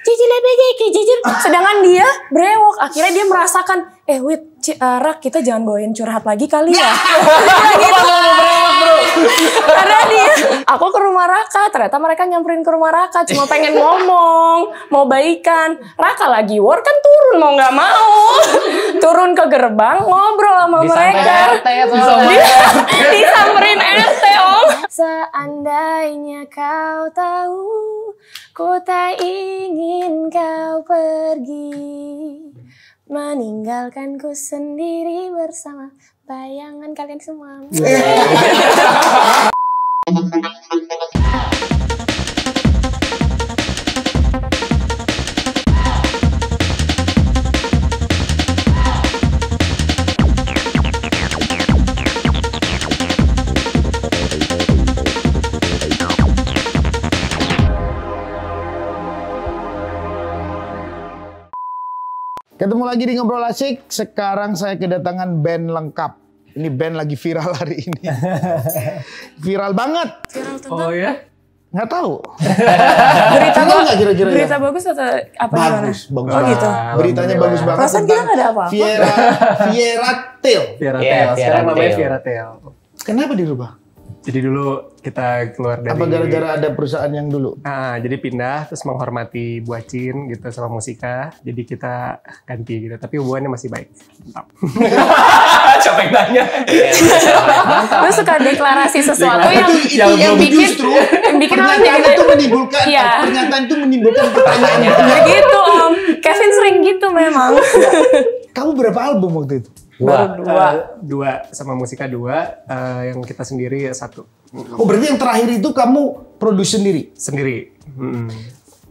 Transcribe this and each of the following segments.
Cici lebih jijir. Sedangkan dia brewok. Akhirnya dia merasakan, Wit, Rak, kita jangan bawain curhat lagi kali ya. Gitu. Karena dia, aku ke rumah Raka, ternyata mereka nyamperin ke rumah Raka, cuma pengen ngomong, mau baikan. Raka lagi war kan turun mau nggak mau, turun ke gerbang ngobrol sama mereka. Disamperin RT om. Seandainya kau tahu, ku tak ingin kau pergi, meninggalkanku sendiri bersama bayangan kalian semua. Ketemu lagi di Ngobrol Asik. Sekarang saya kedatangan band lengkap. Ini band lagi viral hari ini. Viral banget. Viral tentang? Oh ya? Nggak tahu. Berita bagus atau apa gimana? Bagus Oh gitu. Beritanya bagus banget. Perasaan kita nggak ada apa-apa. Viera Tail. Sekarang namanya Viera Tail. Kenapa dirubah? Jadi dulu kita keluar dari... Apa gara-gara ada perusahaan yang dulu? Jadi pindah, terus menghormati Buacin gitu sama Musika. Jadi kita ganti gitu, tapi hubungannya masih baik. Mantap. Siapa yang nanya? Lu suka deklarasi sesuatu yang bikin pernyataan itu menimbulkan pernyataan itu menimbulkan pertanyaan. Begitu om, Kevin sering gitu memang. Kamu berapa album waktu itu? Dua sama Musika 2, yang kita sendiri 1. Oh berarti yang terakhir itu kamu produksi sendiri? Sendiri.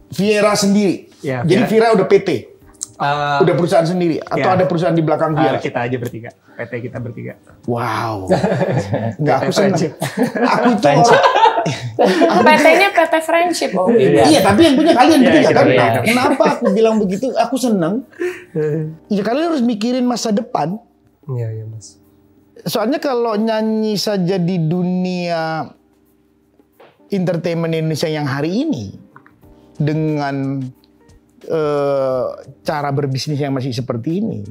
Viera sendiri? Ya, jadi Viera udah PT? Udah perusahaan sendiri? Atau ya. ada perusahaan di belakang Viera? Kita aja bertiga, PT kita bertiga. Wow. Nggak, aku senang. Aku itu PT-nya PT Friendship om. Iya tapi yang punya kalian bertiga kan? Iya. Kenapa aku bilang begitu? Aku senang. Ya kalian harus mikirin masa depan. Iya mas. Soalnya kalau nyanyi saja di dunia entertainment Indonesia yang hari ini dengan cara berbisnis yang masih seperti ini,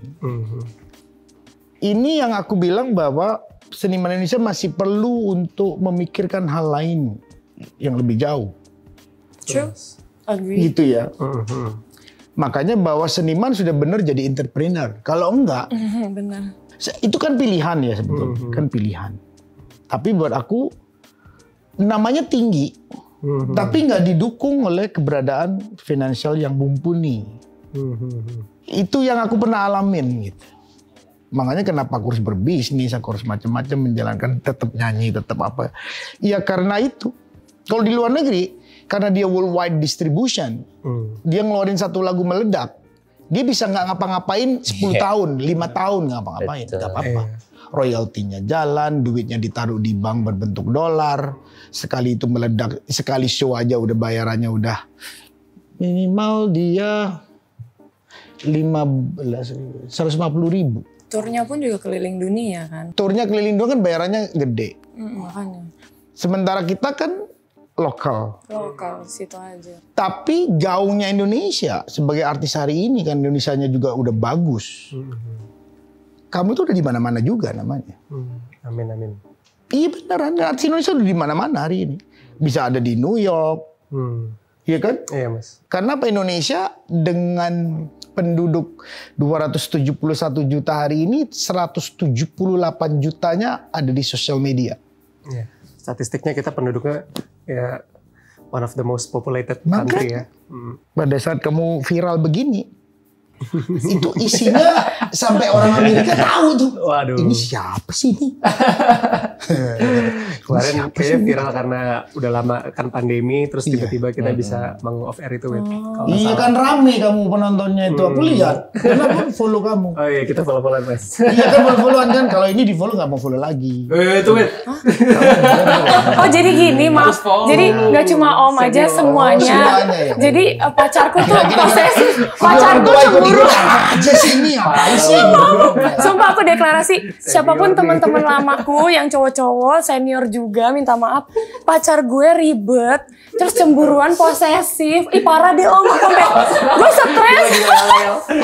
ini yang aku bilang bahwa seniman Indonesia masih perlu untuk memikirkan hal lain yang lebih jauh. True, agree. Gitu ya. Makanya bahwa seniman sudah benar jadi entrepreneur. Kalau enggak, benar. Itu kan pilihan ya sebetulnya, kan pilihan. Tapi buat aku namanya tinggi, tapi nggak didukung oleh keberadaan finansial yang mumpuni. Itu yang aku pernah alamin gitu. Makanya kenapa aku harus berbisnis, aku harus macam-macam menjalankan, tetap nyanyi, tetap apa. Ya karena itu. Kalau di luar negeri, karena dia worldwide distribution, dia ngeluarin satu lagu meledak. Dia bisa nggak ngapa-ngapain 10 tahun, 5 tahun nggak ngapa-ngapain, nggak apa-apa. Royaltinya jalan, duitnya ditaruh di bank berbentuk dolar. Sekali itu meledak, sekali show aja udah bayarannya udah minimal dia 150.000. Turnya pun juga keliling dunia kan. Turnya keliling dunia kan bayarannya gede. Makanya. Sementara kita kan lokal Situ aja. tapi gaungnya Indonesia sebagai artis hari ini kan Indonesianya juga udah bagus. Kamu tuh udah di mana-mana juga namanya. Amin. Iya beneran, artis Indonesia udah di mana-mana hari ini. Bisa ada di New York, iya kan? Iya mas. Karena apa, Indonesia dengan penduduk 271 juta hari ini 178 jutanya ada di sosial media. Iya. Statistiknya kita penduduknya ya one of the most populated country ya. Pada saat kamu viral begini, itu isinya sampai orang Amerika tahu tuh. Waduh. Ini siapa sih ini? Kemarin kayaknya viral karena udah lama kan pandemi, terus tiba-tiba kita bisa off air itu. Iya kan rame kamu penontonnya itu. Aku lihat. Kenapa follow kamu? Oh iya kita follow-followan mas. Iya kan follow-followan kan. Kalau ini di follow nggak mau follow lagi. Itu Wit. Oh jadi gini maaf. Jadi nggak cuma om aja semuanya. Ya. Jadi pacarku tuh posesif. Pacarku cemburu. Aja sini apa sih? Sumpah aku deklarasi siapapun teman-teman lamaku yang cowok-cowok senior juga minta maaf. Pacar gue ribet, terus cemburuan, posesif. Ih parah deh om, gue stres.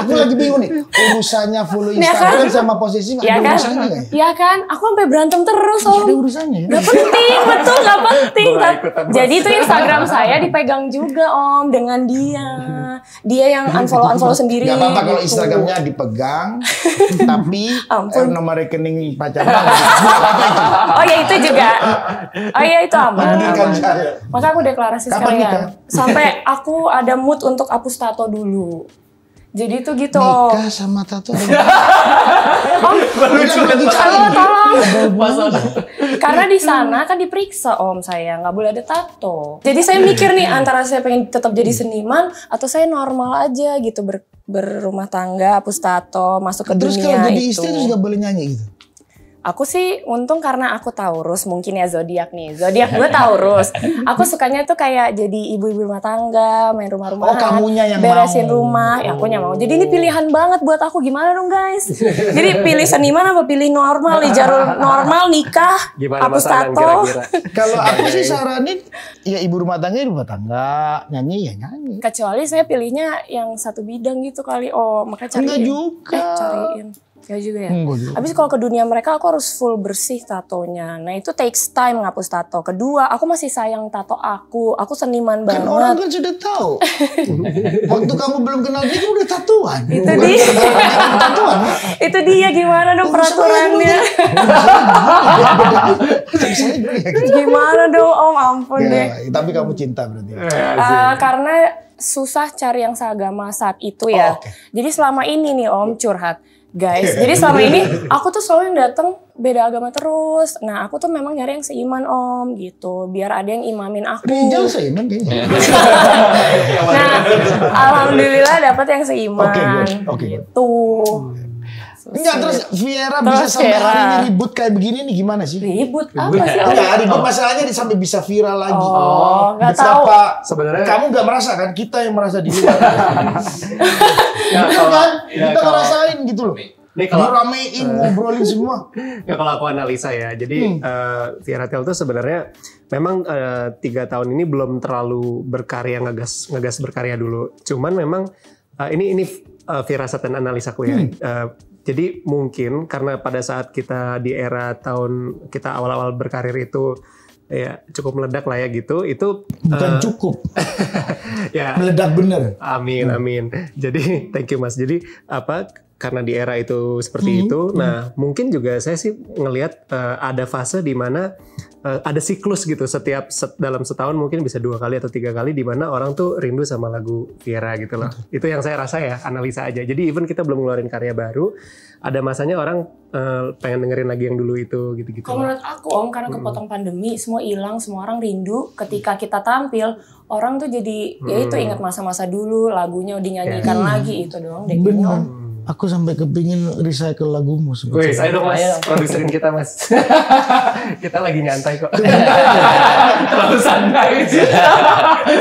Aku lagi bingung nih, urusannya follow Ya kan? Instagram sama posesif Iya ada kan? urusannya nggak ya? Iya kan? Aku sampai berantem terus om. Ada urusannya ya? Gak penting, betul gak penting. Boleh ikutan Jadi itu Instagram saya dipegang juga om dengan dia. Dia yang unfollow sendiri. Gak apa-apa kalau gitu. Instagramnya dipegang, tapi Ampun. nomor rekening pacarnya nggak apa-apa itu. Oh ya itu juga. Oh ya itu aman. Mendingan aman. saya. Maka aku deklarasi Kapan sekalian. nikah? Sampai aku ada mood untuk hapus tato dulu. Jadi itu gitu om. Nikah sama tato. Tolong. Karena di sana kan diperiksa om saya, nggak boleh ada tato. Jadi saya mikir nih antara saya pengen tetap jadi seniman atau saya normal aja gitu berumah tangga, hapus tato, masuk ke Terus dunia kalau jadi itu. istri terus gak boleh nyanyi gitu. Aku sih untung karena aku Taurus, mungkin ya zodiak nih. Zodiak gue Taurus. Aku sukanya tuh kayak jadi ibu-ibu rumah tangga, main rumah-rumahan. Oh, kamunya yang beresin mau. rumah. Ya akunya mau. Jadi ini pilihan banget buat aku. Gimana dong guys? Jadi pilih seniman apa pilih normal nih? Jalur normal nikah, Gimana hapus Mas Anang tato. kira-kira? Kalau aku sih saranin, ya ibu rumah tangga, nyanyi ya nyanyi. Kecuali saya pilihnya yang satu bidang gitu kali. Oh, makanya cariin. Enggak juga. Cariin. Ya juga ya. Enggak juga. Habis kalau ke dunia mereka aku harus full bersih tatonya. Nah itu takes time ngapus tato. Kedua, aku masih sayang tato aku. Aku seniman Kan banget. orang kan sudah tahu. Waktu kamu belum kenal dia kan udah tatuan. Itu dia. Tatuan. Itu dia gimana dong peraturannya. Saya juga ya gitu. Gimana dong om, ampun deh. Ya, tapi kamu cinta berarti. Karena susah cari yang seagama saat itu ya. Oh, oke. Jadi selama ini nih om curhat. Guys, jadi selama ini aku tuh selalu yang datang beda agama terus. Nah aku tuh memang nyari yang seiman om gitu. Biar ada yang imamin aku. Rijal seiman kayaknya. Nah, alhamdulillah dapat yang seiman. Oke, good. Oke, good. Gitu. Enggak, terus Viera Terus bisa sampai Viera. hari ini ribut kayak begini nih gimana sih? Ribut apa sih om? Enggak, ribut masalahnya sampai bisa viral lagi. Oh, nggak tahu. Betapa Sebenarnya- kamu nggak merasa kan? Kita yang merasa di luar. Ya, Bener kalau- kan? ya, Kita kalau- ngerasain gitu loh. Nih, kalau- Diramein, ngobrolin semua. Ya kalau aku analisa ya, jadi Viera Tel tuh sebenarnya memang 3 tahun ini belum terlalu berkarya ngegas berkarya dulu. Cuman memang ini firasat dan analisaku ya. Jadi mungkin karena pada saat kita di era tahun kita awal-awal berkarir itu ya cukup meledak lah ya gitu. Itu Bukan cukup, ya meledak bener. amin amin. Jadi thank you Mas. Jadi karena di era itu seperti itu, nah mungkin juga saya sih ngelihat ada fase di mana ada siklus gitu dalam setahun mungkin bisa 2 kali atau 3 kali di mana orang tuh rindu sama lagu Viera gitu loh. Itu yang saya rasa ya, analisa aja. Jadi even kita belum ngeluarin karya baru, ada masanya orang pengen dengerin lagi yang dulu itu gitu-gitu. Kalau menurut aku om, karena kepotong pandemi, semua hilang, semua orang rindu. Ketika kita tampil, orang tuh jadi ya itu ingat masa-masa dulu, lagunya dinyanyikan lagi itu doang deh. Bener. Aku sampai kepingin recycle lagumu. Wih, ayo dong Mas, produserin kita Mas. Kita lagi nyantai kok. Terlalu santai.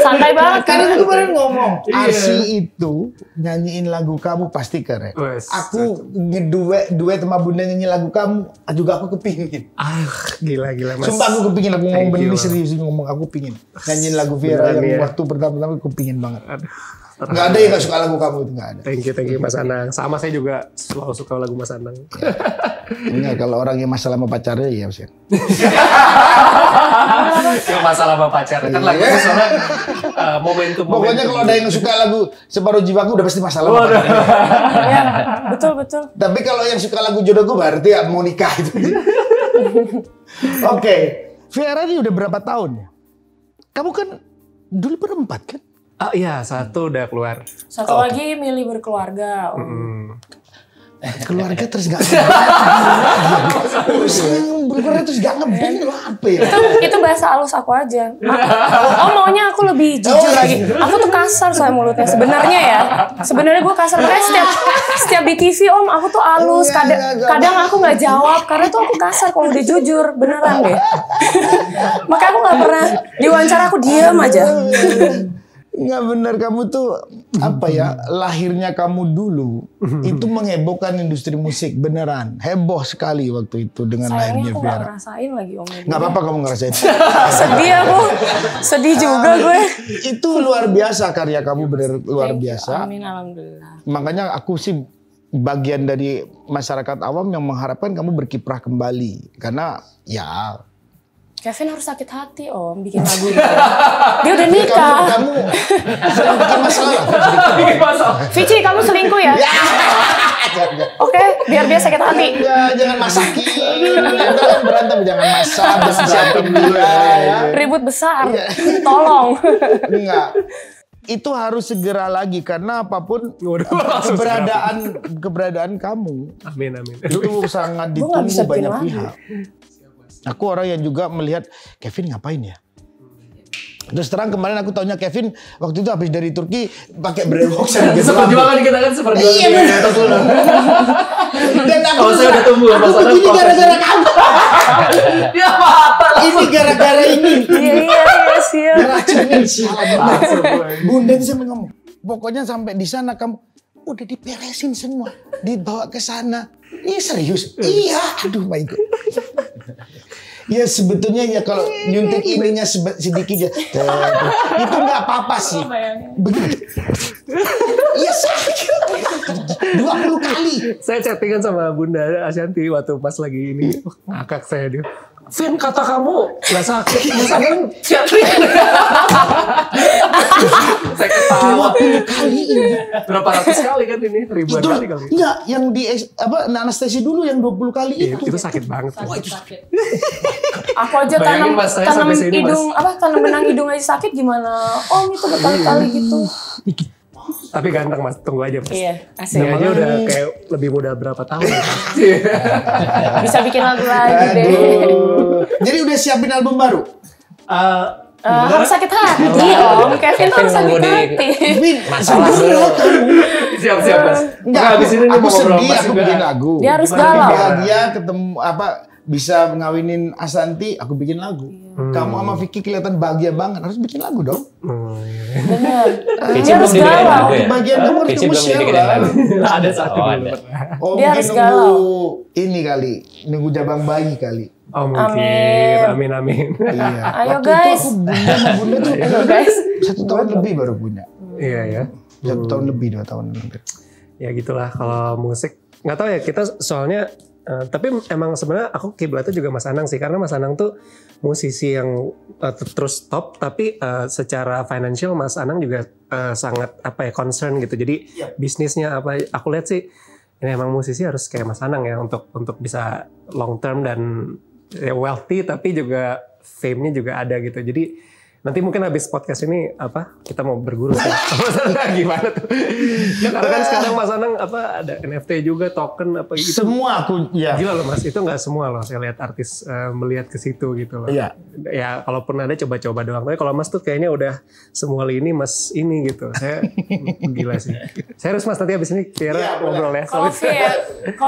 Santai banget kan. Karena kemarin ngomong, Iya. Arsi itu nyanyiin lagu kamu pasti keren. Wes. Aku duet sama bunda nyanyi lagu kamu, juga aku kepingin. Gila Mas. Sumpah aku kepingin, aku Thank ngomong you, ini Bang. serius ngomong, aku pingin nyanyiin lagu Viera Beneran yang ya? waktu pertama-tama aku pingin banget. Aduh. Nggak ada yang gak suka lagu kamu itu, nggak ada. Thank you Mas Anang. Sama saya juga selalu suka lagu Mas Anang. Enggak, kalau orang yang masalah sama pacarnya ya Mas. Yang masalah sama pacar kan lagu itu soalnya momentum. Pokoknya kalau ada yang suka lagu Separuh Jiwaku udah pasti masalah sama pacarnya. Ya, betul. Tapi kalau yang suka lagu Jodohku berarti ya mau nikah itu. Oke, Viera ini udah berapa tahun ya? Kamu kan dulu berempat kan? Iya, 1 udah keluar. Satu lagi milih berkeluarga om. Keluarga terus gak berkeluarga terus gak ngeband itu apa ya? Itu bahasa halus aku aja. Oh maunya aku lebih jujur lagi. Aku tuh kasar soal mulutnya sebenarnya ya. Sebenarnya gue kasar. Makanya setiap di TV om aku tuh halus. Kadang aku nggak jawab karena tuh aku kasar kalau udah jujur beneran deh. Makanya aku nggak pernah diwawancara, aku diem aja. Nggak benar, kamu tuh apa ya, lahirnya kamu dulu itu menghebohkan industri musik beneran. Heboh sekali waktu itu dengan lahirnya Sayangnya aku gak Vera. ngerasain lagi Om. Nggak apa-apa kamu ngerasain. Sedih aku. Sedih juga gue. Itu luar biasa, karya kamu bener luar Thank you. biasa. Amin, alhamdulillah. Makanya aku sih bagian dari masyarakat awam yang mengharapkan kamu berkiprah kembali. Karena ya Kevin harus sakit hati Om bikin lagu itu. Dia udah nikah. kamu sering bikin masalah. Vici, kamu selingkuh ya? Oke, biar dia sakit hati. Jangan masakin. Jangan berantem, jangan masak, jangan siapin dia. Ya. Ribut besar. Tolong. Enggak. Itu harus segera lagi karena apapun keberadaan kamu Amin. itu sangat Gua nggak bisa ditunggu banyak bikin pihak. Aku orang yang juga melihat Kevin ngapain ya. Terus terang kemarin aku taunya Kevin waktu itu habis dari Turki pakai brewok Seperjuangan kita kan seperjuangan. Iya benar. Dan aku Saya udah tunggu aku begini gara-gara kamu. Dia mata. Ini gara-gara ini. Iya, siap. Ngeracunin sialan banget. Bunda itu sampai ngomong, pokoknya sampai di sana kamu udah diberesin semua, dibawa ke sana. Iya serius? Iya. Aduh my God. Ya sebetulnya ya kalau nyuntik ininya sedikit ya, itu nggak apa-apa sih. Begitu. Iya sakit. 20 kali. Saya chattingan sama Bunda Ashanti waktu pas lagi ini. Ngakak saya dia. Vin, kata kamu nggak sakit, misalkan chatting. Saya ketawa. 20 kali ini. Berapa ratus kali kan ini? Ribuan Itu kali. enggak yang di anestesi dulu yang 20 kali itu. Itu sakit banget. Aku aja Bayangin pas saya tanam sampai sini, hidung tanam benang hidung aja sakit gimana? Om itu berkali-kali gitu. Tapi ganteng Mas, tunggu aja Mas. Iya, asik. Dia aja udah kayak lebih muda berapa tahun. Bisa bikin lagu lagi deh. Aduh. Jadi udah siapin album baru? Harus sakit hati Om. Kevin tuh harus sakit hati. Masalah dulu. Siap Mas. Enggak, Habis ini aku mau ngobrol sedih, Mas aku juga. bikin lagu. Dia harus Gimana galau. bahagia ketemu bisa ngawinin Ashanti, aku bikin lagu. Kamu sama Vicky kelihatan bahagia banget, harus bikin lagu dong. Bener. Vici Dia harus belum dibikin galau. lagu ya? Bagian kamu harus Vici kamu belum share dibikin lah. lagu. Ada satu Oh, dulu. ada. Oh Dia mungkin harus nunggu galau. ini kali, nunggu jabang bayi kali. Oh mungkin, Amin. amin. Iya. Ayo, Waktu guys. itu aku bunda sama bunda tuh Ayo guys. 1 tahun lebih baru punya. Iya ya. 1 tahun lebih, 2 tahun lebih. Ya gitulah kalau musik. Nggak tahu ya kita soalnya. Tapi emang sebenarnya aku kiblatnya juga Mas Anang sih, karena Mas Anang tuh musisi yang terus top, tapi secara financial Mas Anang juga sangat concern gitu. Jadi bisnisnya aku lihat sih ini emang musisi harus kayak Mas Anang ya untuk bisa long term dan ya wealthy, tapi juga fame-nya juga ada gitu. Jadi nanti mungkin habis podcast ini kita mau berguru sih. Gimana tuh? Ya, karena kan sekarang Mas Anang ada NFT juga, token gitu. Semua aku ya. Gila loh Mas, itu nggak semua loh. Saya lihat artis melihat ke situ gitu loh. Iya. Ya kalaupun ada coba-coba doang. Tapi kalau Mas tuh kayaknya udah semua lini Mas ini gitu. Saya gila sih. Serius Mas, nanti habis ini Viera ngobrol ya. Kalau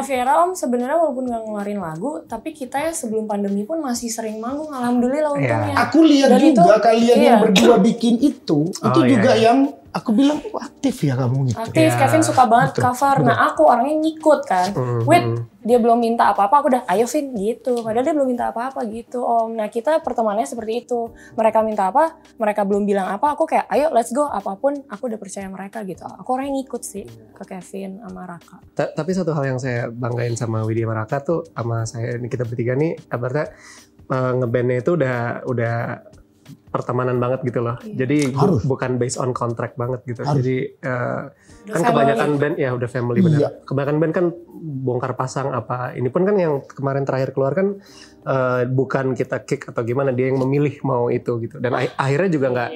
Viera Om sebenarnya walaupun nggak ngeluarin lagu, tapi kita ya sebelum pandemi pun masih sering manggung. Alhamdulillah untungnya. Aku lihat Dan juga itu- kalian iya. yang berdua bikin itu iya, juga iya. yang aku bilang aktif ya kamu gitu. Aktif, Ya, Kevin suka banget cover. Nah aku orangnya ngikut kan. Wait, dia belum minta apa-apa, aku udah ayo Vin gitu. Padahal dia belum minta apa-apa gitu Om. Nah kita pertemanannya seperti itu. Mereka minta apa, mereka belum bilang apa, aku kayak ayo let's go. Apapun aku udah percaya mereka gitu. Aku orangnya ngikut sih ke Kevin sama Raka. Tapi satu hal yang saya banggain sama Widya sama Raka tuh, sama saya ini kita bertiga nih, kabarnya ngebandnya itu udah pertemanan banget gitu loh. Jadi bukan based on contract banget gitu. Jadi kan kebanyakan band ya udah family benar. Iya. Kebanyakan band kan bongkar pasang apa. Ini pun kan yang kemarin terakhir keluar kan bukan kita kick atau gimana, dia yang memilih mau itu gitu. Dan akhirnya juga nggak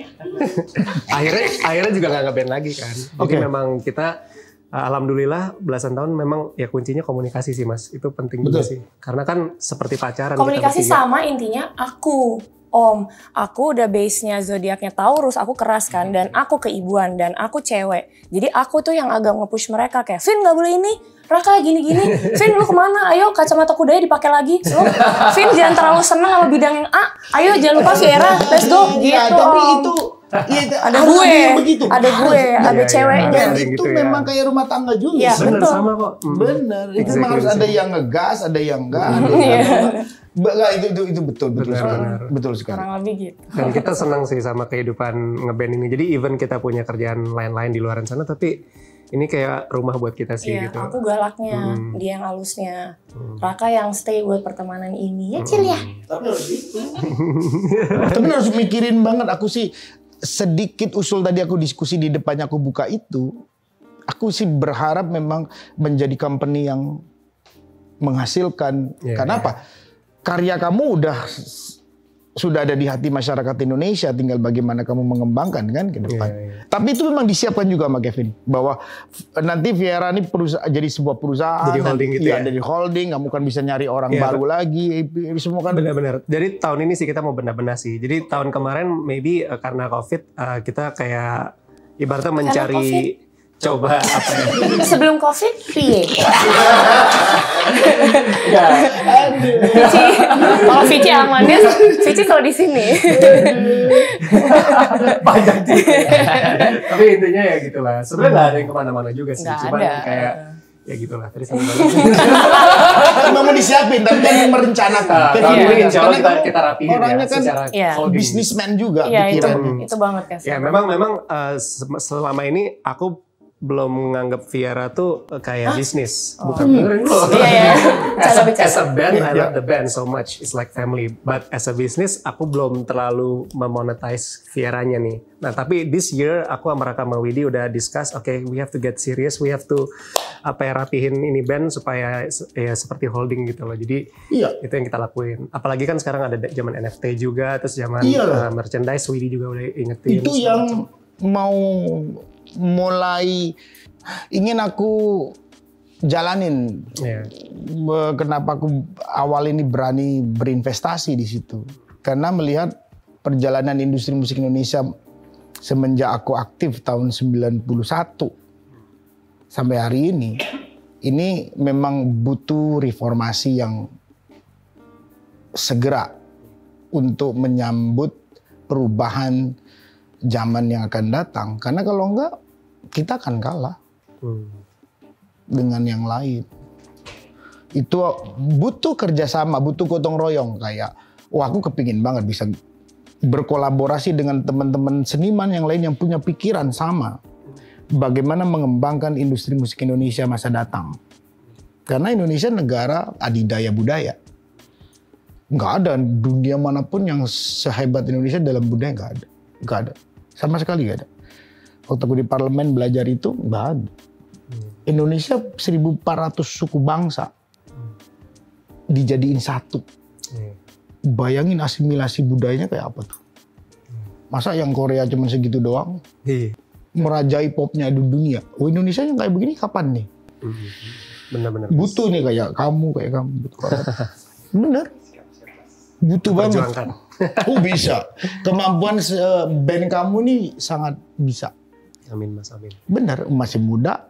akhirnya juga nggak ngeband lagi kan. Jadi memang kita alhamdulillah belasan tahun memang ya kuncinya komunikasi sih Mas. Itu penting juga sih. Karena kan seperti pacaran. Komunikasi kita bertiga. sama intinya aku. Om, aku udah base-nya zodiaknya Taurus, aku keras kan, dan aku keibuan, dan aku cewek. Jadi aku tuh yang agak nge-push mereka kayak, Vin gak boleh ini, Raka gini-gini, Vin lu kemana? Ayo kacamata kudanya dipakai lagi. Lu, Vin jangan terlalu senang sama bidang yang A, ayo jangan lupa Viera, let's go. Gitu Iya, tapi Om. itu Iya, Ada harus gue, yang begitu. ada gue, ada Iya, ceweknya. Dan Gitu itu ya. memang kayak rumah tangga juga. Iya, Bener betul. sama kok. Bener, itu memang harus ada yang ngegas, ada yang enggak, ada Iya. yang enggak. Itu betul Benar, sekali. benar. Betul sekali. Kurang lebih gitu. Dan kita senang sih sama kehidupan ngeband ini. Jadi even kita punya kerjaan lain-lain di luar sana, tapi ini kayak rumah buat kita sih Iya, gitu. aku galaknya, dia yang halusnya. Raka yang stay buat pertemanan ini. Ya Cil ya. Tapi harus mikirin banget. Aku sih sedikit usul tadi aku diskusi di depannya aku buka itu. Aku sih berharap memang menjadi company yang menghasilkan. Iya, Karena apa? Karya kamu sudah ada di hati masyarakat Indonesia, tinggal bagaimana kamu mengembangkan kan ke depan. Iya. Tapi itu memang disiapkan juga sama Kevin bahwa nanti Viera ini jadi sebuah perusahaan, Jadi holding gitu ya? Jadi holding, kamu kan bisa nyari orang Iya, baru lagi, semua kan. Benar-benar. Jadi tahun ini sih kita mau benar-benar sih. Jadi tahun kemarin maybe karena COVID kita kayak ibaratnya mencari coba apa ya? Sebelum COVID, piye? Kalau Vici amannya, Vici kalau di sini. Banyak sih. Tapi intinya ya gitulah. Sebenarnya nggak ada yang kemana-mana juga sih. Nggak Cuman ada. kayak ya gitulah. Tadi sama Memang mau disiapin, tapi kan merencanakan. Nah, Kevin tahun ini merencanakan. insya Allah Karena kita rapihin orangnya ya, kan secara Iya. holding. businessman juga Iya, pikirannya. itu banget kan. Ya memang selama ini aku belum menganggap Viera tuh kayak bisnis. Bukan Dengerin dulu. Iya ya. As a band, I love the band so much. It's like family. But as a business, aku belum terlalu memonetize Vieranya nih. Nah, tapi this year aku sama Raka sama Widi udah discuss, okay, we have to get serious. We have to rapihin ini band supaya ya seperti holding gitu loh. Jadi Iya. itu yang kita lakuin. Apalagi kan sekarang ada zaman NFT juga, terus zaman Iya. merchandise. Widi juga udah ingetin. Itu yang mau mulai ingin aku jalanin. Iya. Kenapa aku awal ini berani berinvestasi di situ? Karena melihat perjalanan industri musik Indonesia semenjak aku aktif tahun 91 sampai hari ini memang butuh reformasi yang segera untuk menyambut perubahan zaman yang akan datang. Karena kalau enggak, kita akan kalah dengan yang lain. Itu butuh kerjasama, butuh gotong royong. Kayak, wah aku kepingin banget bisa berkolaborasi dengan teman-teman seniman yang lain yang punya pikiran sama. Bagaimana mengembangkan industri musik Indonesia masa datang. Karena Indonesia negara adidaya budaya. Nggak ada dunia manapun yang sehebat Indonesia dalam budaya, nggak ada. Sama sekali nggak ada. Waktu aku di parlemen belajar itu, nggak ada. Indonesia 1.400 suku bangsa dijadiin satu. Bayangin asimilasi budayanya kayak apa tuh. Masa yang Korea cuma segitu doang? Iya. Merajai popnya di dunia. Oh, Indonesia yang kayak begini kapan nih? Benar-benar. Butuh nih kayak kamu. Butuh banget. Bener. Butuh banget. Perjuangkan. Oh bisa. Kemampuan band kamu nih sangat bisa. Amin Mas, amin. Bener, masih muda.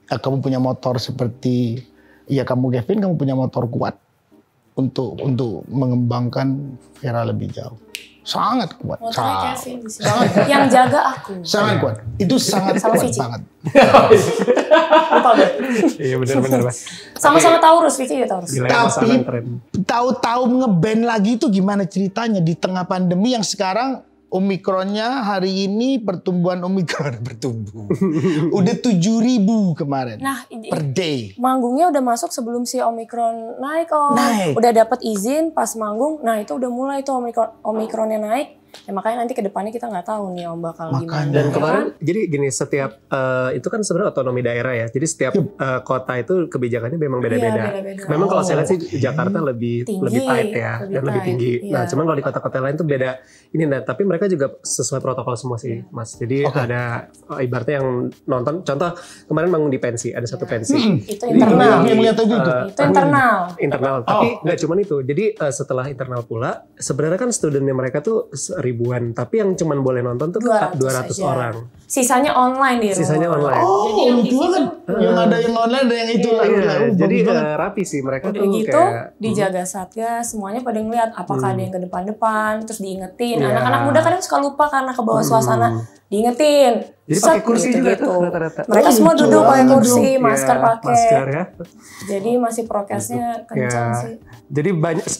Kamu punya motor seperti, ya kamu Kevin, kamu punya motor kuat. Untuk mengembangkan Viera lebih jauh. Sangat kuat. Motornya Kevin di sini. Yang jaga aku. Sangat kuat. Itu sangat Sama kuat Vici. banget. Lupa gue. Iya benar-benar Mas. Sama-sama Taurus, Vici juga Taurus. Gila ya, pasangan Tapi keren. tahu-tahu ngeband lagi itu gimana ceritanya di tengah pandemi yang sekarang Omikronnya hari ini pertumbuhan Omikron bertumbuh. Udah 7.000 kemarin Nah, per day. manggungnya udah masuk sebelum si Omikron naik, Om. Naik. Udah dapat izin pas manggung. Nah, itu udah mulai tuh Omikronnya naik. Ya, makanya nanti ke depannya kita nggak tahu nih Om bakal Makanya. gimana. Dan ya kemarin, kan? jadi gini, setiap itu kan sebenarnya otonomi daerah ya. Jadi setiap kota itu kebijakannya memang beda-beda. Iya, beda-beda. Memang kalau saya lihat sih Jakarta lebih Tinggi, tight ya, lebih dan lebih tight, tinggi. iya. Nah, cuman kalau di kota-kota lain tuh beda. Ini, nah, tapi mereka juga sesuai protokol semua sih, Mas. Jadi ada ibaratnya yang nonton, contoh kemarin bangun di pensi, ada satu pensi. Itu internal. Yang lihat itu. Itu internal. Internal, tapi nggak cuman itu. Jadi setelah internal pula, sebenarnya kan studentnya mereka tuh ribuan, tapi yang cuman boleh nonton tuh 200 aja. orang. Sisanya online di rumah. Sisanya online. Jadi yang di itu kan yang ada yang online, ada yang itu lagi. Iya, jadi rapi sih mereka udah tuh gitu kayak dijaga Satgas, semuanya pada ngeliat apakah ada yang ke depan-depan, terus diingetin. Iya. Anak-anak muda kadang suka lupa karena ke bawah suasana, diingetin. Jadi Set, pakai kursi juga gitu-gitu. tuh rata-rata. Mereka semua lucu duduk pakai banget kursi, dong. masker Iya, pakai. masker ya. Jadi masih prokesnya kencang Ya. sih.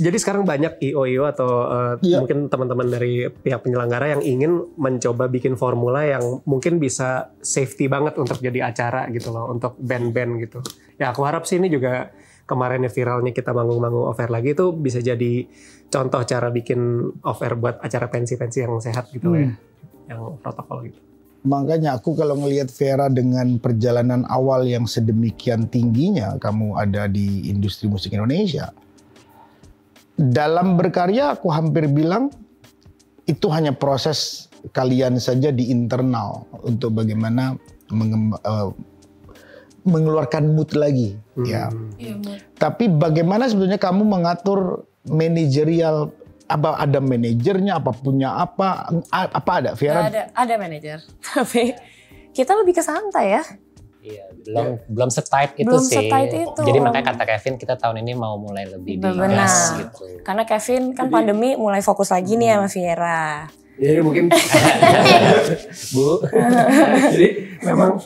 Jadi sekarang banyak IO atau Iya. mungkin teman-teman dari pihak penyelenggara yang ingin mencoba bikin formula yang mungkin bisa safety banget untuk jadi acara gitu loh, untuk band-band gitu. Ya aku harap sih ini juga kemarinnya viralnya kita manggung-manggung off air lagi itu bisa jadi contoh cara bikin off air buat acara pensi-pensi yang sehat gitu ya, yang protokol gitu. Makanya aku kalau ngelihat Vera dengan perjalanan awal yang sedemikian tingginya, kamu ada di industri musik Indonesia. Dalam berkarya aku hampir bilang itu hanya proses kalian saja di internal untuk bagaimana mengeluarkan mood lagi. Ya. Iya, Mut. Tapi bagaimana sebetulnya kamu mengatur manajerial, apa ada manajernya, apa punya apa ada Vera? Ada manajer. Tapi kita lebih ke santai ya. Iya, belum setight itu Belum sih. setight itu. Jadi makanya kata Kevin kita tahun ini mau mulai lebih Benar. digas gitu. Karena Kevin kan pandemi mulai fokus lagi nih sama Viera. Jadi mungkin Bu. Jadi memang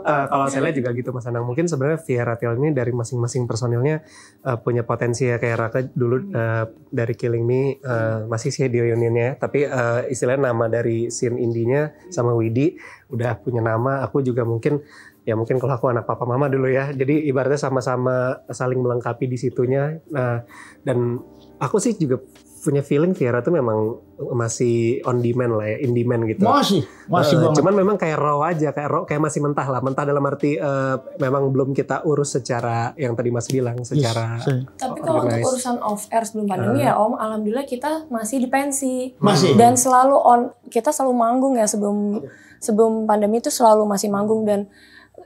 kalau saya lihat juga gitu Mas Anang, mungkin sebenarnya Via Ratial ini dari masing-masing personilnya punya potensi ya, kayak Raka dulu dari Killing Me masih sih di reunionnya, tapi istilahnya nama dari scene indie-nya sama Widi udah punya nama. Aku juga mungkin kalau aku anak papa mama dulu ya, jadi ibaratnya sama-sama saling melengkapi di situnya. Nah, dan aku sih juga punya feeling Viera tuh memang masih on demand lah ya, in demand gitu. Masih banget. Cuman memang kayak raw aja, kayak masih mentah lah. Mentah dalam arti memang belum kita urus secara yang tadi Mas bilang secara Tapi kalau untuk organize. urusan off air sebelum pandemi ya Om, alhamdulillah kita masih di pensi. Masih. Dan kita selalu manggung ya sebelum pandemi itu selalu masih manggung. Dan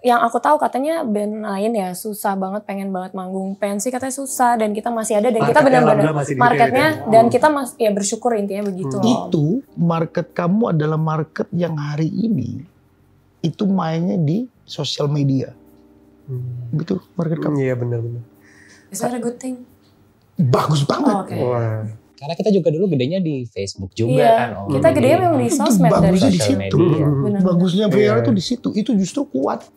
yang aku tahu katanya band lain ya susah banget, pengen banget manggung. Pensi katanya susah dan kita masih ada dan kita Marketnya benar-benar alhamdulillah masih di marketnya gitu ya. dan kita ya bersyukur intinya begitu. Om. Itu market kamu adalah market yang hari ini itu mainnya di sosial media. Gitu market kamu. Iya benar-benar. Is that a good thing? Bagus banget. Oh, oke. Wah. Karena kita juga dulu gedenya di Facebook juga Iya, kan. Om. kita gedenya memang di Itu sosmed dari bagusnya di sosial situ. media. Benar-benar. Bagusnya Vera Iya. itu di situ. Itu justru kuat.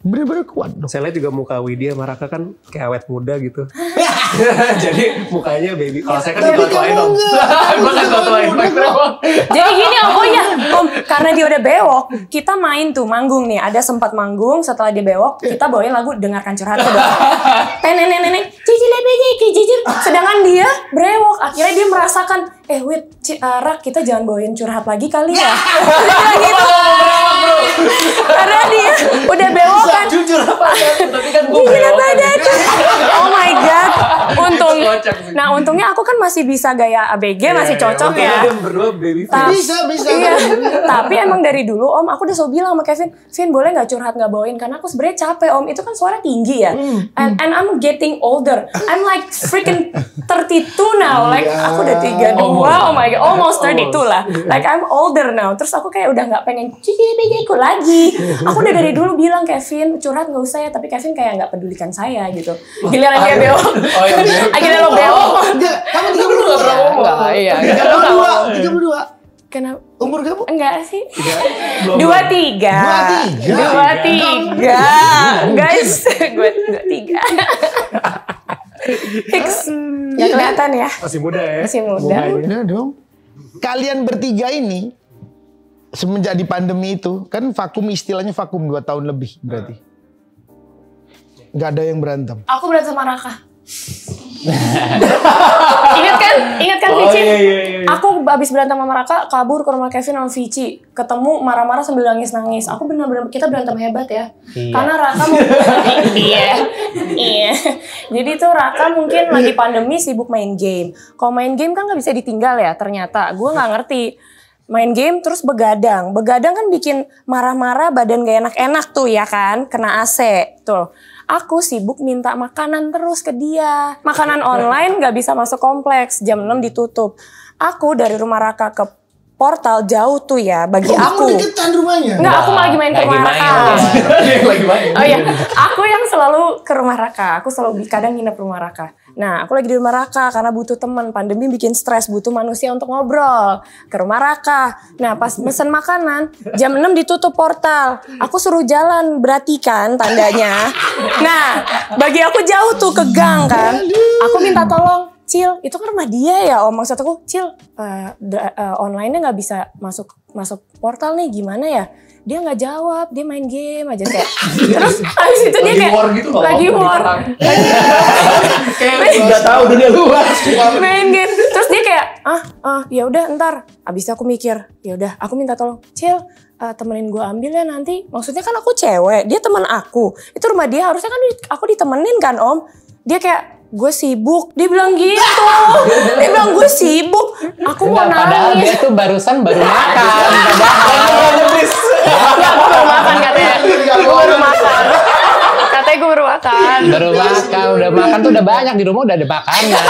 Benar-benar kuat dong. Saya lihat juga muka Widya sama Raka kan kayak awet muda gitu. Jadi mukanya baby. Kalau saya kan Tapi tua-tuain kamu dong. enggak. Emang kan tua-tuain. Jadi gini Om, karena dia udah bewok, kita main tuh manggung nih. Ada sempat manggung, setelah dia bewok, kita bawain lagu Dengarkan Curhatku dong. Nenek, cici lebih jijir. Sedangkan dia brewok, akhirnya dia merasakan, Rak, kita jangan bawain curhat lagi kali ya. Gitu. Karena dia udah bewok kan. jujur apa ya? Tapi kan gue Gila brewok. banget. Oh my god. Untungnya aku kan masih bisa gaya ABG, masih cocok ya. Dia berdua baby face. Bisa. Iya. Tapi emang dari dulu Om, aku udah selalu bilang sama Kevin, Vin boleh nggak curhat nggak bawain? Karena aku sebenarnya capek Om. Itu kan suara tinggi ya. And I'm getting older. I'm like freaking 32 now. Like aku udah 32. Oh my god, almost 32 lah. Like I'm older now. Terus aku kayak udah nggak pengen ikut lagi. Aku udah dari dulu bilang Kevin curhat nggak usah ya. Tapi Kevin kayak nggak pedulikan saya gitu. Giliran dia bewok. Oh iya. Akhirnya lo bewok. Enggak, kamu 32 Gak pernah ngomong. Iya. 32. Kenapa? Umur kamu? Enggak sih. Belum. 23. 23. Guys, gue 23. Fix. Gak kelihatan ya. Masih muda ya. Masih muda. Udah dong. Kalian bertiga ini semenjak di pandemi itu kan vakum, istilahnya vakum 2 tahun lebih berarti. Nggak ada yang berantem. Aku berantem sama Raka. Ingat kan Vici? Iya. Aku abis berantem sama Raka, kabur ke rumah Kevin sama Vici. Ketemu marah-marah sambil nangis-nangis. Aku benar-benar, kita berantem hebat ya. Iya. Karena Raka Iya. Jadi tuh Raka mungkin lagi pandemi sibuk main game. Kalau main game kan gak bisa ditinggal ya ternyata. Gue gak ngerti. Main game terus begadang. Begadang kan bikin marah-marah, badan gak enak-enak tuh ya kan. Kena AC. Tuh. Aku sibuk minta makanan terus ke dia. Makanan online gak bisa masuk kompleks. Jam 6 ditutup. Aku dari rumah Raka ke portal jauh tuh ya bagi aku. Kamu deketan rumahnya? Enggak, aku lagi main ke rumah Raka. Lagi main. Oh iya, aku yang selalu ke rumah Raka. Aku selalu kadang nginep rumah Raka. Nah, aku lagi di rumah Raka karena butuh teman. Pandemi bikin stres, butuh manusia untuk ngobrol. Ke rumah Raka. Nah, pas mesen makanan, jam 6 ditutup portal. Aku suruh jalan, berarti kan tandanya. Nah, bagi aku jauh tuh ke gang kan. Aku minta tolong. Cil, itu kan rumah dia ya om. Maksud aku, Cil, online-nya gak bisa masuk portal nih, gimana ya? Dia gak jawab, dia main game aja kayak. Terus abis itu dia kayak war gitu loh. lagi war. Kayak nggak tahu dunia luas. Main game. Terus dia kayak, ya udah ntar. Abis itu aku mikir, ya udah aku minta tolong, Cil, temenin gue ambil ya nanti. Maksudnya kan aku cewek, dia teman aku. Itu rumah dia, harusnya kan aku ditemenin kan om. Dia kayak, gue sibuk, dia bilang gitu. Dia bilang gue sibuk, aku mau Padahal dia nangis. tuh baru makan. Enggak, gue baru makan katanya. Gue baru makan. Katanya gue baru makan. Udah makan tuh udah banyak di rumah, udah ada makanan.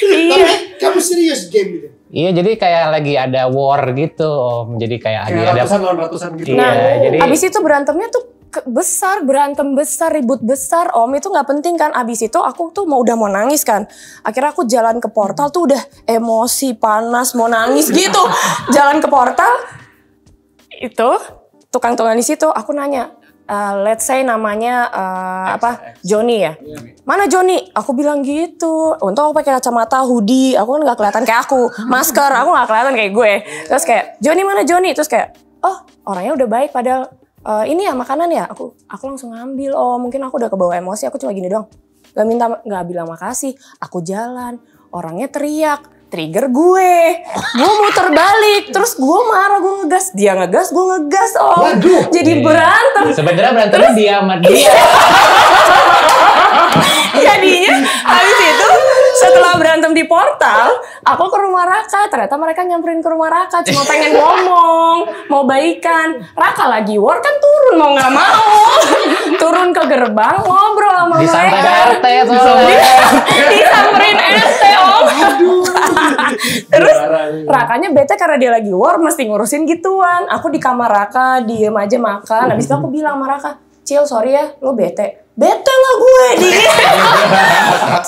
Iya. Kamu serius game gitu? Iya, jadi kayak lagi ada war gitu om. Jadi kayak ada Ratusan lawan ratusan gitu. Iya, jadi Abis itu berantemnya tuh berantem besar, ribut besar om. Itu gak penting kan. Abis itu aku tuh udah mau nangis kan. Akhirnya aku jalan ke portal tuh udah emosi, panas, mau nangis gitu. Jalan ke portal, itu tukang-tukang di situ aku nanya, let's say namanya Joni ya. Mana Joni? Aku bilang gitu. Untung aku pakai kacamata, hoodie. Aku kan nggak kelihatan kayak aku. Masker, aku nggak kelihatan kayak gue. Terus kayak Joni mana Joni? Terus kayak oh orangnya udah baik padahal ini ya makanan ya. Aku langsung ngambil. Oh mungkin aku udah kebawa emosi. Aku cuma gini doang. Nggak bilang makasih. Aku jalan. Orangnya teriak. Trigger gue muter balik, terus gue marah, gue ngegas, dia ngegas, gue ngegas om. Waduh. Jadi berantem. sebenarnya berantemnya dia sama dia. Jadinya habis itu setelah berantem di portal, aku ke rumah Raka. Ternyata mereka nyamperin ke rumah Raka, cuma pengen ngomong, mau baikan. Raka lagi war kan turun mau nggak mau, turun ke gerbang ngobrol sama Disamperin mereka. RT soalnya. Disamperin RT om. Terus Rakanya bete karena dia lagi war, mesti ngurusin gituan. Aku di kamar Raka, diem aja makan. Habis itu aku bilang sama Raka, Cil sorry ya, lo bete. Bete lah gue,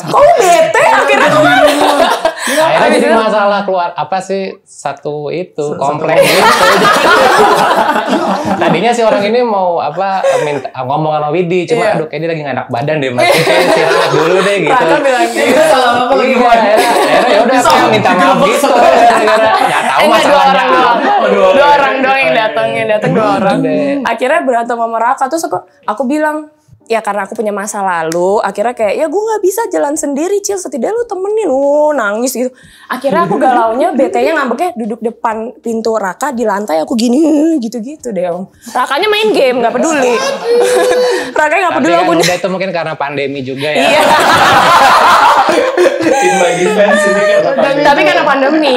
kok lo bete? Akhirnya kemana? Akhirnya jadi masalah keluar apa sih satu itu kompleks gitu. Tadinya si orang ini mau minta ngomong sama Widi, cuma aduh kayak dia lagi gak enak badan deh, masih istirahat dulu deh gitu. Raka bilang gitu. Iya, akhirnya ya udah aku minta maaf gitu. Nggak tahu masalahnya apa. Dua orang doang yang datang dua orang. Akhirnya berantem sama Raka, terus aku bilang, ya karena aku punya masa lalu, akhirnya kayak ya gue nggak bisa jalan sendiri Cil, setidaknya lu temenin, nangis gitu. Akhirnya aku galaunya, betenya ngambeknya duduk depan pintu Raka di lantai, aku gini gitu-gitu deh om. Rakanya main game, nggak peduli. Rakanya nggak peduli. Tapi kan udah itu mungkin karena pandemi juga ya. Iya. In my defense ini kan. Tapi karena pandemi,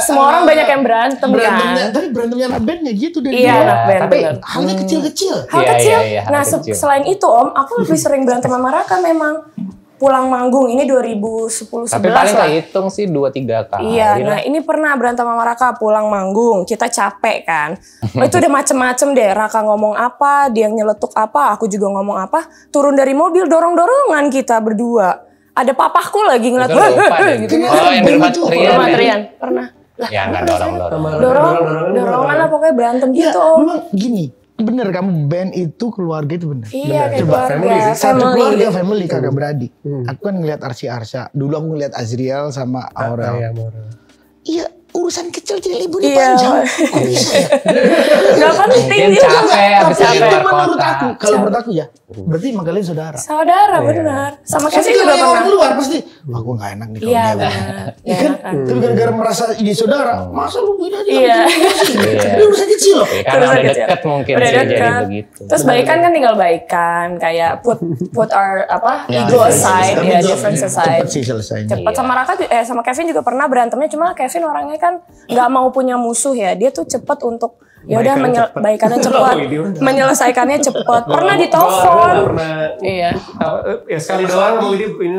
semua orang banyak yang berantem kan. Tapi berantemnya anak bandnya gitu dari Iya, dulu. anak band tapi bener. Halnya kecil-kecil. Hal Iya, kecil. iya, hal Nah, kecil. selain itu om, aku lebih sering berantem sama Raka memang. Pulang manggung ini 2010-11 Tapi paling lah. kehitung sih 2-3 kali. Iya, nah ini pernah berantem sama Raka pulang manggung. Kita capek kan. Itu udah macem-macem deh. Raka ngomong apa, dia nyeletuk apa, aku juga ngomong apa. Turun dari mobil, dorong-dorongan kita berdua. Ada papahku lagi ngeliat. Itu lupa deh. gitu. Oh yang di rumah Trian. Rumah ya? Trian, pernah. Lah, Ya nggak dorong-dorong. dorongan lah pokoknya berantem gitu om. Memang gini, bener kamu band itu keluarga itu bener. Iya, kayak Coba, keluarga, Satu family. keluarga family kakak beradik. Aku kan ngeliat Arsy Arsha. Dulu aku ngeliat Azriel sama Aurel. Iya, urusan kecil jadi liburnya Iya. panjang. Kok bisa ya? Gak penting Mungkin juga. capek habis Tapi dari itu luar menurut kota. aku, kalau menurut aku ya, berarti emang kalian saudara. Saudara benar. Sama Pasti Kevin juga kalau yang orang pernah. luar pasti, wah gue gak enak nih kalau Iya dia. benar. Iya kan? Tapi gara-gara merasa ini saudara, masa lu beda aja? Iya. Ini urusan kecil loh. Karena Terus udah kecil. deket mungkin Udah sih jadi dekat. begitu. Terus baikan kan tinggal baikan, kayak put our ego aside, Tapi ya itu difference aside. cepet sih selesainya. Cepat sama Raka sama Kevin juga pernah berantemnya, cuma Kevin orangnya kan nggak mau punya musuh ya, dia tuh cepet untuk ya udah baikannya cepat, menyelesaikannya cepat. Pernah ditelepon. Pernah. Iya. Ya sekali doang Om Adi ini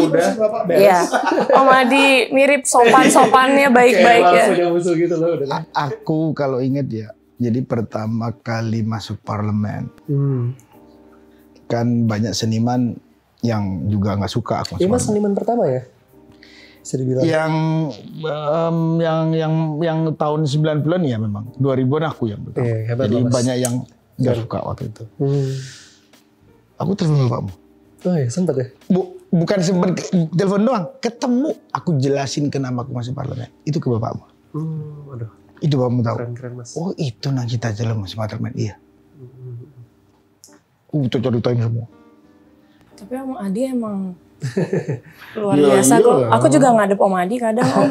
udah. Iya. Om Adi mirip sopan-sopannya baik-baik ya. Langsung musuh gitu loh udah. Aku kalau inget ya, jadi pertama kali masuk parlemen, kan banyak seniman yang juga nggak suka aku. Ini Mas seniman pertama ya? Bisa dibilang. Yang tahun 90-an ya memang. 2000-an aku yang pertama. Hebat Jadi loh, Mas. banyak yang nggak suka waktu itu. Aku telepon bapakmu. Oh ya sempat ya? Bukan sempat telepon doang, ketemu. Aku jelasin kenapa aku masuk parlemen. Itu ke bapakmu. Waduh. Itu bapakmu tahu. Keren Mas. Oh itu nang kita jalan masuk parlemen. Iya. Cocok-cocokin semua. Tapi Om Adi emang luar biasa kok. Aku juga ngadep Om Adi kadang Om.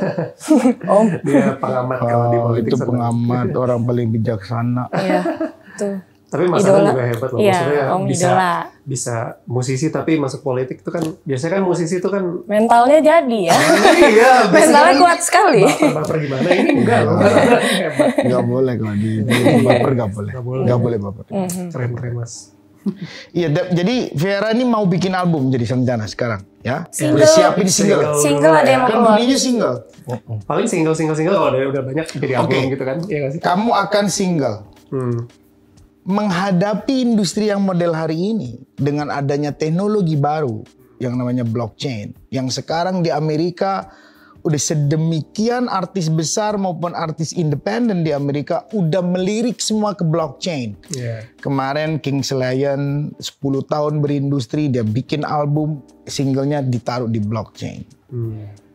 Om. Dia pengamat kalau di politik. Itu pengamat, orang paling bijaksana. Iya, tuh. Tapi Mas Anang juga hebat loh. Iya, Maksudnya Om idola. bisa musisi tapi masuk politik itu kan biasanya kan musisi itu kan Mentalnya jadi ya. iya, Mentalnya kuat sekali. baper gimana ini enggak loh. Hebat. Gak boleh kalau di baper gak boleh. Gak boleh baper. Keren Mas. Iya, jadi Viera ini mau bikin album jadi rencana sekarang, ya. Single. Udah siapin single. Single ada yang mau Kan keluar. bunyinya single. Paling single kalau udah banyak jadi album gitu kan. Iya gak sih? Kamu akan single. Menghadapi industri yang model hari ini dengan adanya teknologi baru yang namanya blockchain, yang sekarang di Amerika udah sedemikian artis besar maupun artis independen di Amerika udah melirik semua ke blockchain. Iya. Kemarin King's Lion 10 tahun berindustri, dia bikin album, singlenya ditaruh di blockchain.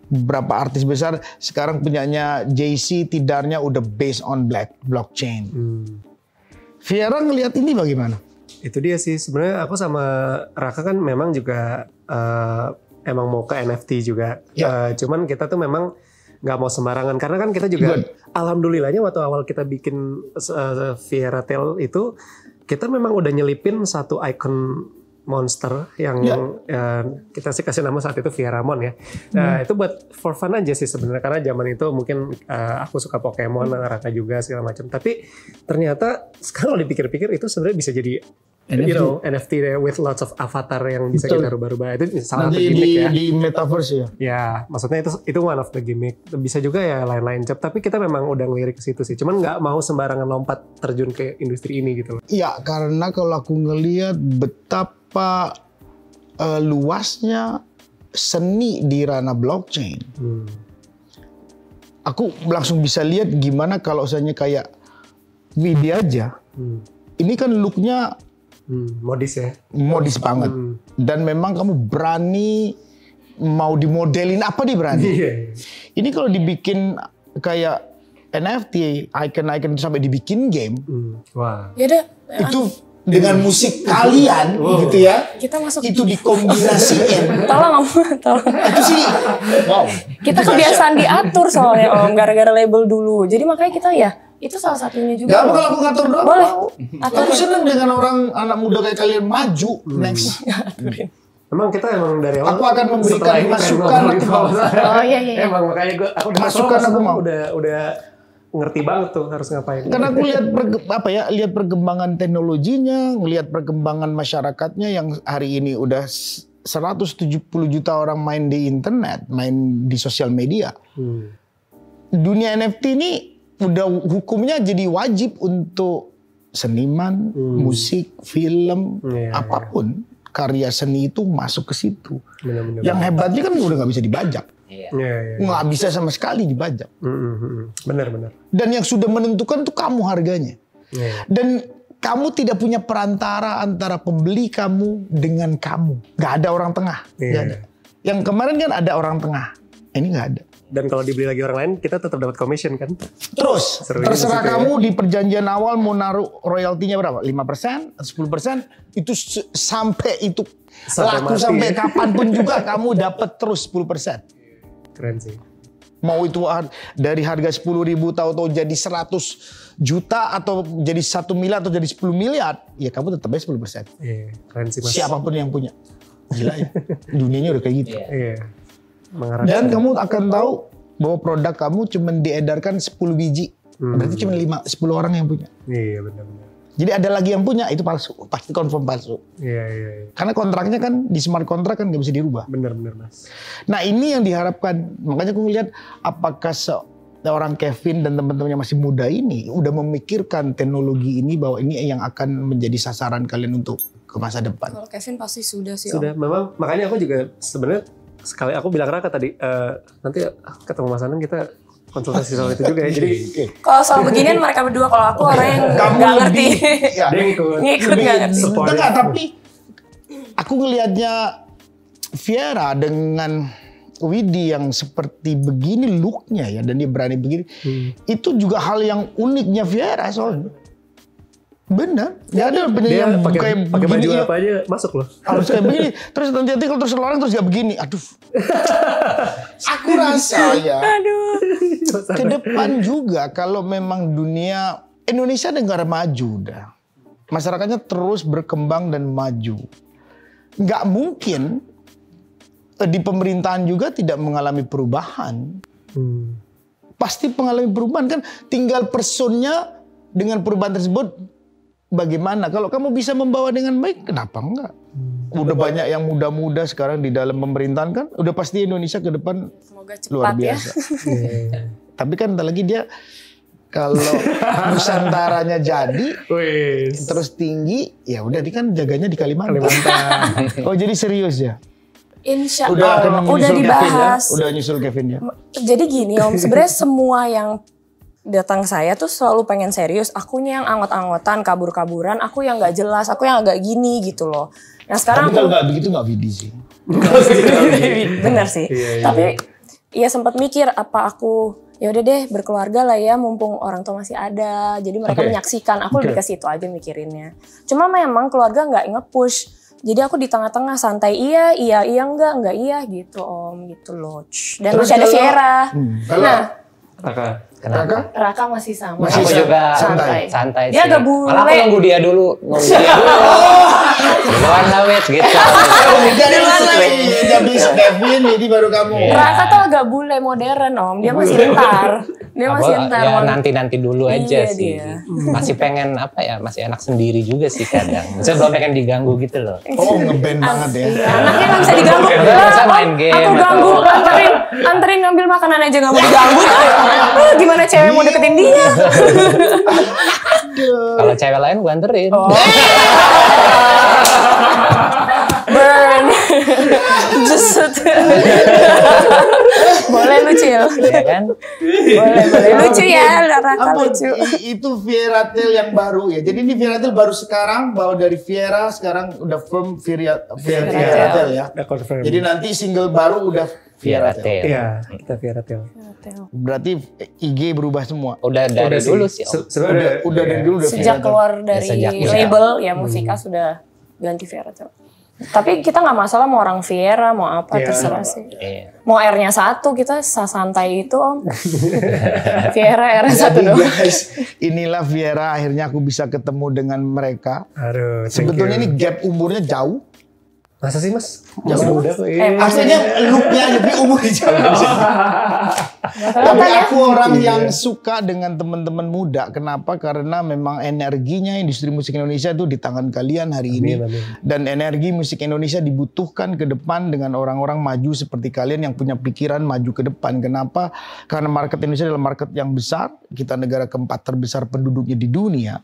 Beberapa artis besar sekarang punyanya Jay-Z, tidarnya udah based on blockchain. Viera ngelihat ini bagaimana? Itu dia sih sebenarnya aku sama Raka kan memang juga emang mau ke NFT juga. Cuman kita tuh memang nggak mau sembarangan karena kan kita juga alhamdulillahnya waktu awal kita bikin Viera Tail itu kita memang udah nyelipin satu icon monster yang kita sih kasih nama saat itu Vieramon ya. Nah, itu buat for fun aja sih sebenarnya karena zaman itu mungkin aku suka Pokemon, Raka juga segala macam. Tapi ternyata sekarang kalau dipikir-pikir itu sebenarnya bisa jadi NFT with lots of avatar yang bisa kita rubah-rubah. Itu salah satu gimmick ya. Di metaverse ya. Ya, maksudnya itu one of the gimmick. Bisa juga ya lain-lain. Tapi kita memang udah ngelirik ke situ sih. Cuman nggak mau sembarangan lompat terjun ke industri ini gitu loh. Iya, karena kalau aku ngelihat betapa luasnya seni di ranah blockchain. Aku langsung bisa lihat gimana kalau misalnya kayak Widi aja. Ini kan looknya modis ya. Modis banget. Dan memang kamu berani mau dimodelin apa dia berani. Ini kalau dibikin kayak NFT, icon-icon itu sampai dibikin game. Wah. Ya udah. Itu dengan musik kalian gitu ya. Kita masuk. Itu dikombinasiin. Tolong Itu sih wow. Kita kebiasaan diatur soalnya Om, gara-gara label dulu. Jadi makanya kita ya itu salah satunya juga. Gak apa kalau aku ngatur doang. Boleh. Aku seneng dengan orang anak muda kayak kalian maju. Next. Emang kita emang dari awal Aku akan memberikan setelah ini masukan. pengen ngobrol gitu. Oh iya. Emang makanya aku udah Masukan aku mau. udah ngerti banget tuh harus ngapain. Karena aku lihat lihat perkembangan teknologinya, ngelihat perkembangan masyarakatnya yang hari ini udah 170 juta orang main di internet, main di sosial media. Dunia NFT ini udah hukumnya jadi wajib untuk seniman, musik, film, apapun karya seni itu masuk ke situ. Benar-benar. Yang hebatnya kan udah nggak bisa dibajak, Iya. nggak bisa sama sekali dibajak. Benar-benar. Dan yang sudah menentukan tuh kamu harganya. Dan kamu tidak punya perantara antara pembeli kamu dengan kamu. Nggak ada orang tengah. Nggak ada. Yang kemarin kan ada orang tengah. Ini nggak ada. Dan kalau dibeli lagi orang lain, kita tetap dapat commission kan? Terus, Seru terserah juga kamu di perjanjian awal mau naruh royaltinya berapa? 5%? 10%? Itu sampai itu Sampai laku mati, sampai ya. kapanpun juga kamu dapat terus 10%. Keren sih. Mau itu dari harga 10.000 tahu-tahu jadi 100 juta atau jadi 1 miliar atau jadi 10 miliar, ya kamu tetap aja 10%. Iya, keren sih Mas. Siapapun yang punya. Gila ya. Dunianya udah kayak gitu. Iya. Mengarahkan. Dan kamu akan tahu bahwa produk kamu cuma diedarkan 10 biji Berarti cuma 10 orang yang punya. Iya benar-benar. Jadi ada lagi yang punya, itu palsu. Pasti confirm palsu. Iya. Karena kontraknya kan di smart contract kan nggak bisa dirubah. Benar-benar Mas. Nah ini yang diharapkan. Makanya aku ngelihat apakah seorang Kevin dan teman-temannya masih muda ini udah memikirkan teknologi ini bahwa ini yang akan menjadi sasaran kalian untuk ke masa depan. Kalau Kevin pasti sudah sih Sudah, Om. memang makanya aku juga sebenarnya sekali aku bilang Raka tadi nanti ketemu Mas Anang kita konsultasi soal itu juga ya. Jadi Kalau soal beginian mereka berdua, kalau aku orang yang nggak ngerti. Ya, dia ngikut. Ngikut nggak ngerti. enggak, tapi aku ngelihatnya Viera dengan Widi yang seperti begini looknya ya, dan dia berani begini, itu juga hal yang uniknya Viera soalnya. Benar, nggak ada penyanyi Dia yang pakai kayak baju begini ya. apa aja masuk loh. Harus kayak begini, terus nanti kalau terus orang terus gak begini, aduh. Aku rasa ya, ke depan juga kalau memang Indonesia negara maju dah, masyarakatnya terus berkembang dan maju, nggak mungkin di pemerintahan juga tidak mengalami perubahan. Pasti mengalami perubahan kan, tinggal personnya dengan perubahan tersebut bagaimana. Kalau kamu bisa membawa dengan baik, kenapa enggak? Udah banyak yang muda-muda sekarang di dalam pemerintahan kan, udah pasti Indonesia ke depan Semoga cepat luar biasa. ya. Tapi kan entar lagi dia kalau Nusantaranya jadi terus tinggi, ya udah dia kan jaganya di Kalimantan. Oh jadi serius ya? Insya Udah Allah, akan udah menyusul Kevin ya? dibahas. Udah nyusul Kevin ya? Jadi gini Om, sebenarnya semua yang datang saya tuh selalu pengen serius. Akunya yang anggot-anggotan, kabur-kaburan. Aku yang nggak jelas, aku yang agak gini gitu loh. Nah sekarang Tapi kalau nggak begitu nggak Vidi sih. bener sih. Tapi ya sempat mikir apa aku ya udah deh berkeluarga lah ya, mumpung orang tua masih ada. Jadi mereka menyaksikan. Aku lebih ke situ aja mikirinnya. Cuma memang keluarga nggak nge-push. Jadi aku di tengah-tengah santai, iya enggak iya gitu Om, gitu loh. Dan Terus masih ada kalau- Viera. Kalau Raka. Kenapa? Raka masih sama. Masih Aku juga santai. santai Dia sih. agak bule. Malah aku nunggu dia dulu. Duluan lah wet gitu. jadi habis Kevin jadi baru kamu. Raka tuh agak bule modern Om, dia masih entar. Dia masih entar. Ya Om. nanti dulu aja Iya, sih. dia. Masih pengen apa ya? Masih enak sendiri juga sih kadang. Saya belum pengen diganggu gitu loh. Oh ngeband banget ya. Iya, anaknya nggak bisa diganggu. Biasa Lah, main Om, game aku ganggu, anterin ngambil makanan aja nggak mau diganggu. Gimana cewek mau deketin dia? Kalau cewek lain gue anterin. Burn. Just boleh lucu ya? Ya kan? Boleh lucu ya, Raka Ampun, lucu. itu Viera Tel yang baru ya. Jadi ini Viera Tel baru sekarang, bahwa dari Viera sekarang udah firm Viera Tel ya. Udah confirm. Jadi nanti single baru udah Viera Tel. Viera Tel. Iya, kita Viera Tel. Berarti IG berubah semua. Udah dari Udah sih. dulu sih. Om. Sebenarnya Udah dari dulu udah Sejak Viera Tel. keluar dari sejak label ya Musika sudah ganti Viera tuh. Tapi kita nggak masalah mau orang Viera mau apa terserah sih. Iya. Mau R-nya 1 kita santai itu Om. Viera R-nya 1 Jadi doang. guys, inilah Viera, akhirnya aku bisa ketemu dengan mereka. Aduh, thank Sebetulnya you. ini gap umurnya jauh. Masa sih Mas? Masih muda kok. Maksudnya looknya aja, tapi umurnya jauh. Tapi aku orang yang suka dengan teman-teman muda. Kenapa? Karena memang energinya industri musik Indonesia itu di tangan kalian hari ini. Amin. Dan energi musik Indonesia dibutuhkan ke depan dengan orang-orang maju seperti kalian yang punya pikiran maju ke depan. Kenapa? Karena market Indonesia adalah market yang besar. Kita negara keempat terbesar penduduknya di dunia.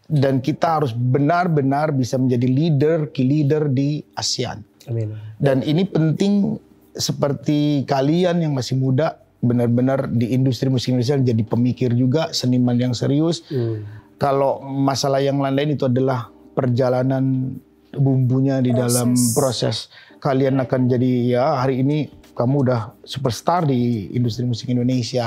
Dan kita harus benar-benar bisa menjadi key leader di ASEAN. Amin. Dan ini penting seperti kalian yang masih muda, benar-benar di industri musik Indonesia jadi pemikir juga, seniman yang serius. Kalau masalah yang lain itu adalah perjalanan bumbunya di dalam proses. Kalian akan jadi ya hari ini kamu udah superstar di industri musik Indonesia.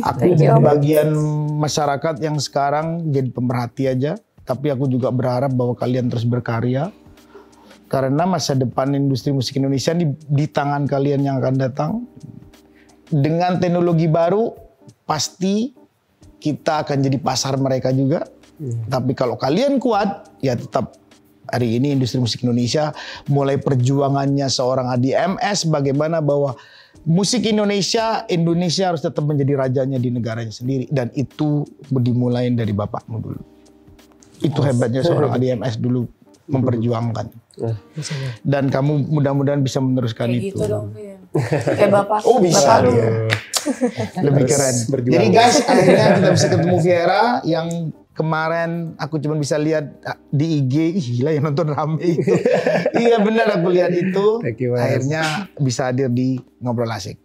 Aku bagian masyarakat yang sekarang jadi pemerhati aja. Tapi aku juga berharap bahwa kalian terus berkarya. Karena masa depan industri musik Indonesia di tangan kalian yang akan datang. Dengan teknologi baru, pasti kita akan jadi pasar mereka juga. Tapi kalau kalian kuat, ya tetap hari ini industri musik Indonesia mulai perjuangannya seorang Adi MS bagaimana bahwa musik Indonesia harus tetap menjadi rajanya di negaranya sendiri, dan itu dimulai dari bapakmu dulu. Itu hebatnya seorang ADMS dulu memperjuangkan. Dan kamu mudah-mudahan bisa meneruskan Kayak itu. gitu dong, Vin. Kayak bapak. Oh bisa Bapak lu. dia. Lebih Harus keren. berjuang. Jadi guys, akhirnya kita bisa ketemu Viera yang kemarin aku cuma bisa lihat di IG. Ih, gila yang nonton rame itu. Iya benar, aku lihat itu. Thank you, Mas. Akhirnya bisa hadir di Ngobrol Asik.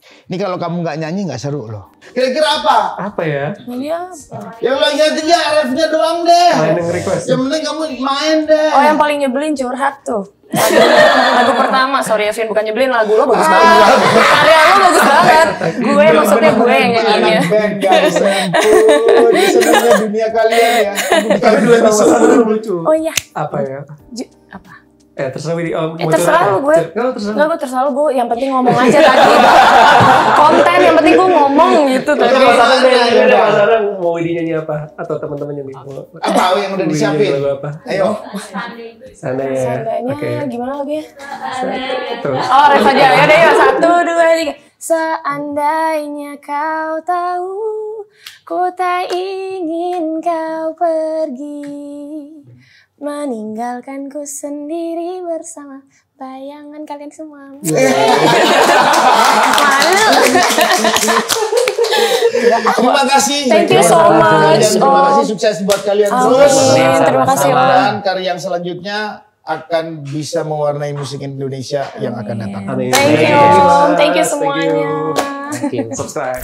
Ini kalau kamu nggak nyanyi nggak seru loh. Kira-kira apa? Apa ya? Ini apa? Yang lagi tiga refnya doang deh. Main yang request. Yang penting kamu main deh. Oh, yang paling nyebelin curhat tuh. Lagu pertama, sorry ya Vin, bukan nyebelin, lagu lo bagus banget. Karya lo bagus banget. Gue maksudnya gue yang nyanyiinnya. Anak band guys, ampun. Ini sebenarnya dunia kalian ya. Tapi dua episode lucu. Oh iya. Apa ya? Apa? Terserah Widi. Terserah lu gue. Terserah. Enggak, gue terserah lu, gue yang penting ngomong aja tadi. Konten yang penting gue ngomong gitu tadi. Masalah mau Widi nyanyi apa? Atau teman-temannya nih? Apa yang udah disiapin? Lagu apa? Ayo. Seandainya. Seandainya Oke. gimana lagunya? Tuh. Oh, ref aja. Ya udah ya, 1, 2, 3. Seandainya kau tahu, ku tak ingin kau pergi, meninggalkanku sendiri bersama bayangan kalian semua. Malu. Terima kasih. Thank you so much. Terima kasih, sukses buat kalian Amin. terus. Terima kasih, Om. Dan karya yang selanjutnya akan bisa mewarnai musik Indonesia yang akan datang. Amin. Thank you, Om. Thank you semuanya. Thank you. Subscribe.